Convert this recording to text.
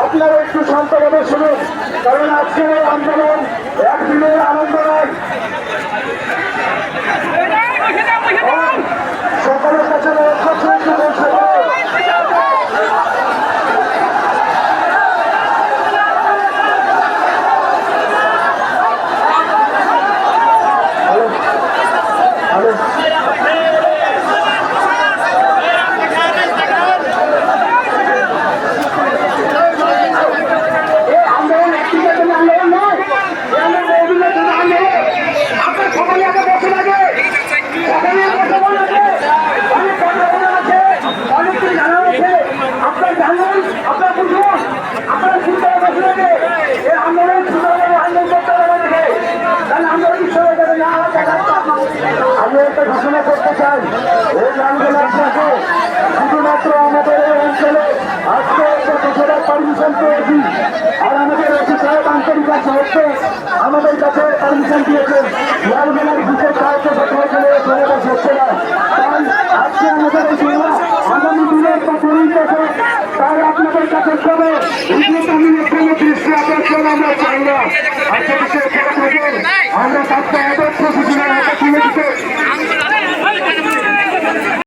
আপনারা একটু শান্তভাবে শুনুন, কারণ আজকের এই আন্দোলন একদিনের আনন্দ নয়। সকলের কাছে আমি একটা ঘোষণা করতে চাই, এই আন্দোলন আপনাকে শুধুমাত্র আমাদের এই অঞ্চলে আজকে একটা ঘোষণার পারমিশন পেয়েছি, আর আমাদের ওসি সাহেব আন্তরিক সাহায্যে আমাদের কাছে পারমিশন দিয়েছেন। লালবেলার বিশেষ সাহায্য সমাবেশ হচ্ছে না, তাই আজকে আমাদের এই সেবা আগামী দিনের বা পরিবেশে তাই আপনাদের কাছে হবে দৃষ্টি আকর্ষণ আমরা চাই না। আজকে আমরা